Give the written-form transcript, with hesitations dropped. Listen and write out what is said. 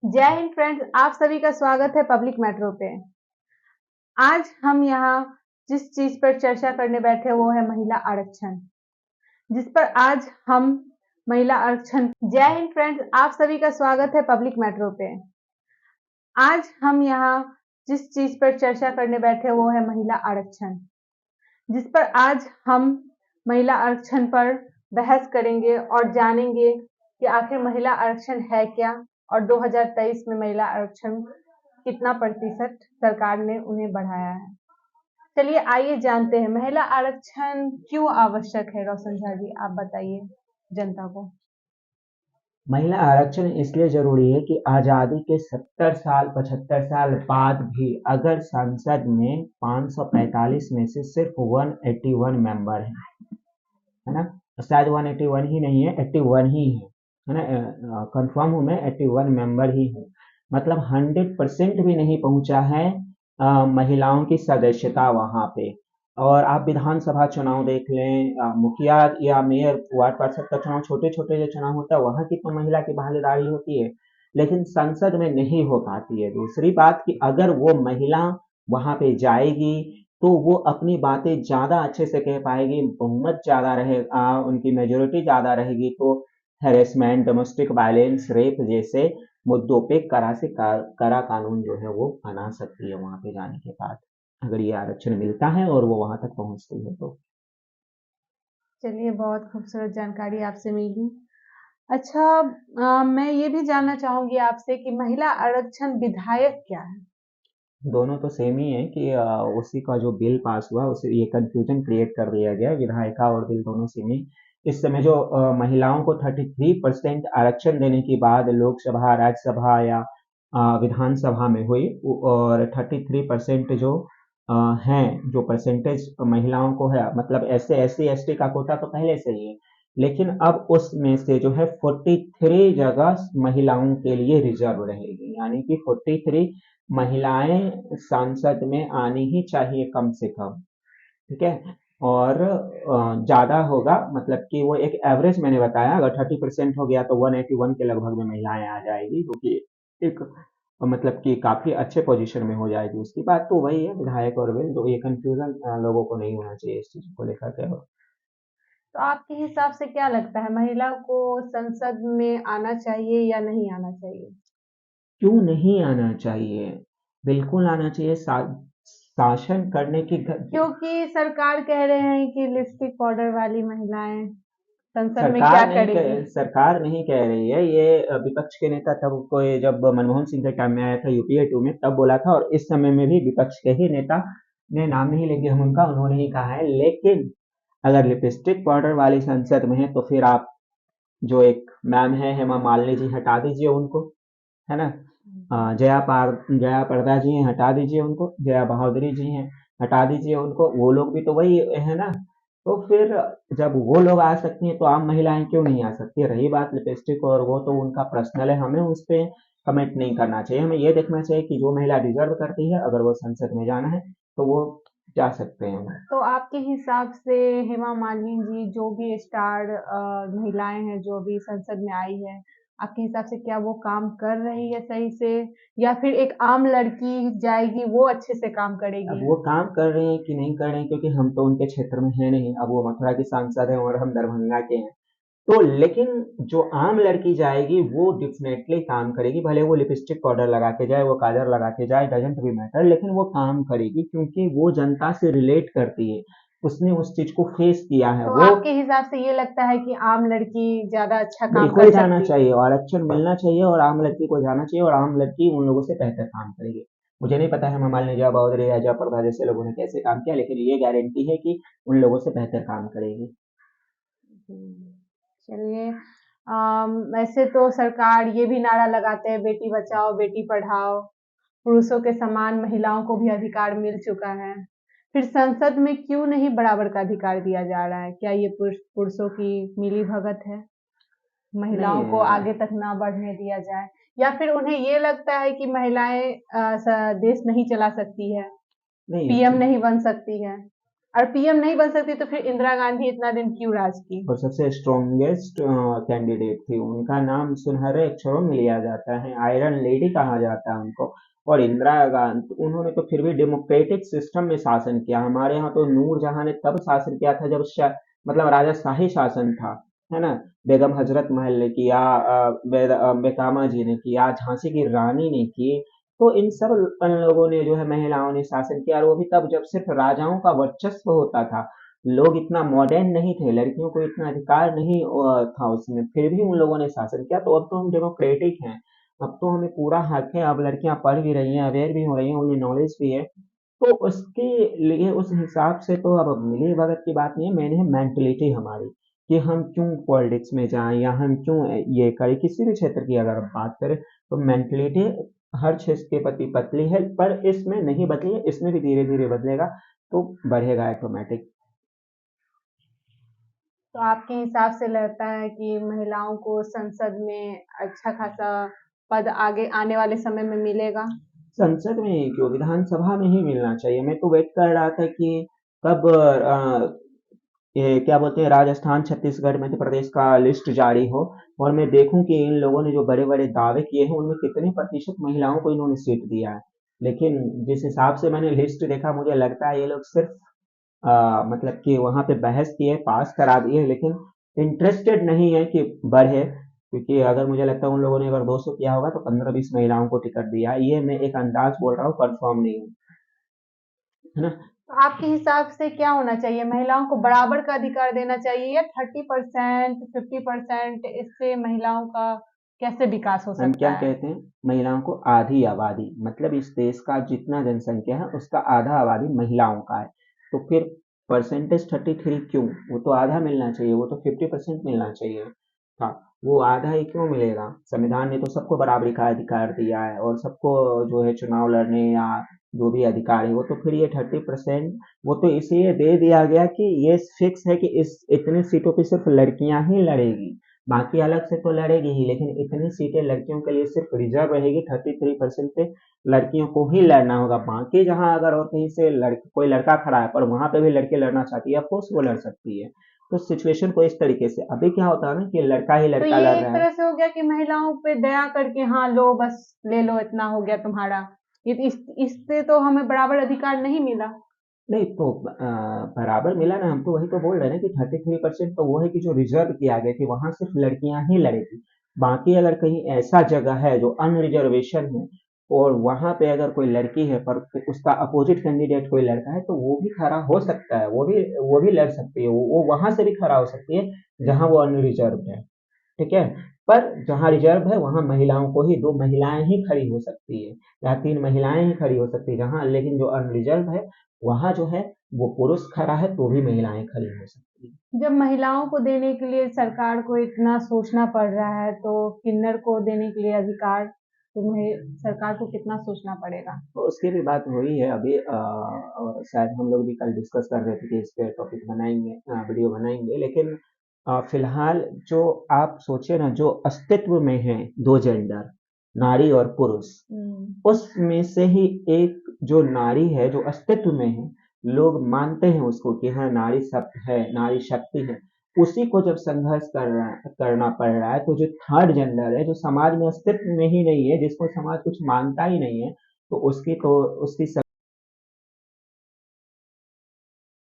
जय हिंद फ्रेंड्स, आप सभी का स्वागत है पब्लिक मेट्रो पे। आज हम यहाँ जिस चीज पर चर्चा करने बैठे वो है महिला आरक्षण, जिस पर आज हम महिला आरक्षण। जय हिंद फ्रेंड्स, आप सभी का स्वागत है पब्लिक मेट्रो पे। आज हम यहाँ जिस चीज पर चर्चा करने बैठे वो है महिला आरक्षण, जिस पर आज हम महिला आरक्षण पर बहस करेंगे और जानेंगे कि आखिर महिला आरक्षण है क्या और 2023 में महिला आरक्षण कितना प्रतिशत सरकार ने उन्हें बढ़ाया है। चलिए आइए जानते हैं महिला आरक्षण क्यों आवश्यक है। रोशन झा जी, आप बताइए जनता को। महिला आरक्षण इसलिए जरूरी है कि आजादी के 70 साल 75 साल बाद भी अगर संसद में 545 में से सिर्फ 181 मेंबर है ना। शायद 181 ही नहीं है, 81 ही है ना। कंफर्म हूँ मैं, 81 मेंबर ही है। मतलब 100% भी नहीं पहुंचा है महिलाओं की सदस्यता वहां पे। और आप विधानसभा चुनाव देख लें, मुखिया या मेयर वार्ड पार्षद का चुनाव, छोटे छोटे जो चुनाव होता है वहां की तो महिला की भागीदारी होती है, लेकिन संसद में नहीं हो पाती है। दूसरी बात कि अगर वो महिला वहां पे जाएगी तो वो अपनी बातें ज्यादा अच्छे से कह पाएगी, बहुमत ज्यादा रहेगा, उनकी मेजोरिटी ज्यादा रहेगी, तो हेरेसमेंट, डोमेस्टिक वायलेंस, रेप जैसे मुद्दों पे कड़ा कानून जो है वो बना सकती है वहां पे जाने के बाद, अगर ये आरक्षण मिलता है और वो वहां तक पहुंचती है तो। चलिए, बहुत खूबसूरत जानकारी आपसे मिली। अच्छा, मैं ये भी जानना चाहूंगी आपसे कि महिला आरक्षण विधायक क्या है। दोनों तो सेम ही है कि उसी का जो बिल पास हुआ उसे ये कंफ्यूजन क्रिएट कर दिया गया। विधायिका और बिल दोनों सेम ही। इस समय जो महिलाओं को 33% आरक्षण देने की बात लोकसभा, राज्यसभा या विधानसभा में हुई, और 33% जो हैं, जो परसेंटेज महिलाओं को है, मतलब ऐसे एससी एसटी का कोटा तो पहले से ही है, लेकिन अब उसमें से जो है 43 जगह महिलाओं के लिए रिजर्व रहेगी, यानी कि 43 महिलाएं सांसद में आनी ही चाहिए कम से कम। ठीक है। और ज्यादा होगा, मतलब कि वो एक एवरेज मैंने बताया, अगर 30% हो गया तो 181 के लगभग में महिलाएं आ जाएगी, जो कि एक मतलब कि काफी अच्छे पोजीशन में हो जाएगी। उसकी बात तो वही है, विधायक और बिल, तो ये कंफ्यूजन लोगों को नहीं होना चाहिए इस चीज को लेकर के। तो आपके हिसाब से क्या लगता है, महिला को संसद में आना चाहिए या नहीं आना चाहिए। क्यों नहीं आना चाहिए? बिल्कुल आना चाहिए। शासन करने की क्योंकि सरकार कह रहे हैं कि लिपस्टिक पाउडर वाली महिलाएं संसद में क्या करेगी। सरकार नहीं कह रही है ये। विपक्ष के नेता तब कोई, जब मनमोहन सिंह के टाइम में आया था यूपीए 2 में, तब बोला था, और इस समय में भी विपक्ष के ही नेता ने, नाम नहीं लेंगे हम उनका, उन्होंने ही कहा है। लेकिन अगर लिपस्टिक पाउडर वाली संसद में है तो फिर आप जो एक मैम है हेमा मालिनी जी, हटा दीजिए उनको, है ना। जया प्रदा जी हैं, हटा दीजिए उनको। जया बहादुरी जी हैं, हटा दीजिए उनको। वो लोग भी तो वही है ना। तो फिर जब वो लोग आ सकती हैं तो आम महिलाएं क्यों नहीं आ सकती? रही बात लिपस्टिक, और वो तो उनका पर्सनल है, हमें उस पर कमेंट नहीं करना चाहिए। हमें ये देखना चाहिए कि जो महिला डिजर्व करती है, अगर वो संसद में जाना है तो वो जा सकते हैं। तो आपके हिसाब से हेमा मालिनी जी, जो भी स्टार महिलाएं हैं जो भी संसद में आई है, आपके हिसाब से क्या वो काम कर रही है सही से, या फिर एक आम लड़की जाएगी वो अच्छे से काम अब करेगी। वो काम कर रहे हैं कि नहीं कर रहे हैं, क्योंकि हम तो उनके क्षेत्र में है नहीं। अब वो मथुरा की सांसद हैं और हम दरभंगा के हैं, तो लेकिन जो आम लड़की जाएगी वो डेफिनेटली काम करेगी, भले वो लिपस्टिक पाउडर लगा के जाए, वो काजल लगा के जाए, डजेंट भी मैटर, लेकिन वो काम करेगी क्योंकि वो जनता से रिलेट करती है, उसने उस चीज को फेस किया है तो वो। आपके हिसाब से ये लगता है कि आम लड़की ज्यादा अच्छा काम कर बिल्कुल जाना सकती है। चाहिए, और आरक्षण मिलना चाहिए, और आम लड़की को जाना चाहिए, और आम लड़की उन लोगों से बेहतर काम करेगी। मुझे नहीं पता है हेमा मालिनी, जया बहादुरी या जया प्रदा जैसे लोगों ने कैसे काम किया, लेकिन ये गारंटी है कि उन लोगों से बेहतर काम करेगी। चलिए, वैसे तो सरकार ये भी नारा लगाते हैं बेटी बचाओ बेटी पढ़ाओ, पुरुषों के समान महिलाओं को भी अधिकार मिल चुका है। फिर संसद में क्यों नहीं बराबर का अधिकार दिया जा रहा है? क्या ये पुरुषों की मिली भगत है, महिलाओं को नहीं आगे तक ना बढ़ने दिया जाए, या फिर उन्हें ये लगता है कि महिलाएं देश नहीं चला सकती है, नहीं पीएम नहीं बन सकती है। और पीएम नहीं बन सकती तो फिर इंदिरा गांधी इतना दिन क्यों राज की? और सबसे स्ट्रॉन्गेस्ट कैंडिडेट थी, उनका नाम सुनहरे अक्षरों में लिया जाता है, आयरन लेडी कहा जाता है उनको। और इंदिरा गांधी, उन्होंने तो फिर भी डेमोक्रेटिक सिस्टम में शासन किया। हमारे यहाँ तो नूरजहां ने तब शासन किया था जब मतलब राजाशाही शासन था, है ना। बेगम हजरत महल ने किया, बेकामा जी ने किया, झांसी की रानी ने की। तो इन सब लोगों ने जो है, महिलाओं ने शासन किया, और वो भी तब जब सिर्फ राजाओं का वर्चस्व होता था। लोग इतना मॉडर्न नहीं थे, लड़कियों को इतना अधिकार नहीं था उसमें, फिर भी उन लोगों ने शासन किया। तो अब तो हम डेमोक्रेटिक हैं, अब तो हमें पूरा हक है, अब लड़कियां पढ़ भी रही हैं, अवेयर भी हो रही हैं, उन्हें नॉलेज भी है। तो उसके लिए उस हिसाब से तो अब मिली भगत की बात नहीं है, मैंने मेंटलिटी हमारी, कि हम क्यों पॉलिटिक्स में जाएं, या हम क्यों ये करें। किसी भी क्षेत्र की अगर हम बात करें तो मेंटलिटी हर क्षेत्र के प्रति बदली है, पर इसमें नहीं बदली है, इसमें भी धीरे धीरे बदलेगा, तो बढ़ेगा ऑटोमेटिक। तो आपके हिसाब से लगता है कि महिलाओं को संसद में अच्छा खासा पद आगे आने वाले समय में मिलेगा? संसद में ही क्यों, विधानसभा में ही मिलना चाहिए। मैं तो वेट कर रहा था कि कब ये क्या बोलते हैं, राजस्थान, छत्तीसगढ़, मध्य प्रदेश का लिस्ट जारी हो, और मैं देखूं कि इन लोगों ने जो बड़े बड़े दावे किए हैं उनमें कितने प्रतिशत महिलाओं को इन्होंने सीट दिया है। लेकिन जिस हिसाब से मैंने लिस्ट देखा, मुझे लगता है ये लोग सिर्फ मतलब कि वहां पे बहस किए, पास करा दिए, लेकिन इंटरेस्टेड नहीं है कि बढ़े। क्योंकि अगर मुझे लगता है उन लोगों ने अगर 200 किया होगा तो 15-20 महिलाओं को टिकट दिया है। ये मैं एक अंदाज बोल रहा हूँ, कंफर्म नहीं हूँ, है ना। तो आपके हिसाब से क्या होना चाहिए? महिलाओं को बराबर का अधिकार देना चाहिए या 30%, 50%? इससे महिलाओं का कैसे विकास हो हम सकता क्या है? कहते हैं, महिलाओं को आधी आबादी, मतलब इस देश का जितना जनसंख्या है उसका आधा आबादी महिलाओं का है। तो फिर परसेंटेज 33 क्यों? वो तो आधा मिलना चाहिए, वो तो 50% मिलना चाहिए था। वो आधा ही क्यों मिलेगा? संविधान ने तो सबको बराबरी का अधिकार दिया है, और सबको जो है चुनाव लड़ने या जो भी अधिकार है, वो तो फिर ये 30% वो तो इसलिए दे दिया गया कि ये फिक्स है कि इस इतनी सीटों पे सिर्फ लड़कियां ही लड़ेगी, बाकी अलग से तो लड़ेगी ही, लेकिन इतनी सीटें लड़कियों के लिए सिर्फ रिजर्व रहेगी। 33% पे लड़कियों को ही लड़ना होगा। बाकी जहां अगर और कहीं से कोई लड़का खड़ा है पर वहां पे भी लड़की लड़ना चाहती है, अफकोर्स वो लड़ सकती है। तो सिचुएशन को इस तरीके से, अभी क्या होता है ना कि लड़का ही तो लड़का ये लड़ एक रहा है। तरह से हो गया कि महिलाओं पे दया करके, हाँ लो बस ले लो, इतना हो गया तुम्हारा। ये इससे तो हमें बराबर अधिकार नहीं मिला। नहीं तो बराबर मिला ना, हम तो वही तो बोल रहे हैं ना कि 33% तो वो है कि जो रिजर्व किया गया कि वहां सिर्फ लड़कियां ही लड़ेगी। बाकी अगर कहीं ऐसा जगह है जो अनरिजर्वेशन है, और वहां पे अगर कोई लड़की है पर उसका अपोजिट कैंडिडेट कोई लड़का है, तो वो भी खड़ा हो सकता है, वो भी लड़ सकती है, वो वहां से भी खड़ा हो सकती है जहां वो अनरिजर्व है। ठीक है। पर जहाँ रिजर्व है वहां महिलाओं को ही, 2 महिलाएं ही खड़ी हो सकती है, या 3 महिलाएं ही खड़ी हो सकती है जहां, लेकिन जो अनरिजर्व है वहां जो है वो पुरुष खड़ा है तो भी महिलाएं खड़ी हो सकती है। जब महिलाओं को देने के लिए सरकार को इतना सोचना पड़ रहा है, तो किन्नर को देने के लिए अधिकार तुम्हें सरकार को कितना सोचना पड़ेगा? तो उसकी भी बात हुई है अभी, और शायद हम लोग भी कल डिस्कस कर रहे थे कि इस पे टॉपिक बनाएंगे, वीडियो बनाएंगे। लेकिन फिलहाल जो आप सोचे ना, जो अस्तित्व में है दो जेंडर, नारी और पुरुष, उसमें से ही एक जो नारी है जो अस्तित्व में है, लोग मानते हैं उसको कि हाँ नारी शब्द है, नारी शक्ति है। उसी को जब संघर्ष करना पड़ रहा है, तो जो थर्ड जेंडर है, जो समाज में अस्तित्व में ही नहीं है, जिसको समाज कुछ मानता ही नहीं है, तो उसकी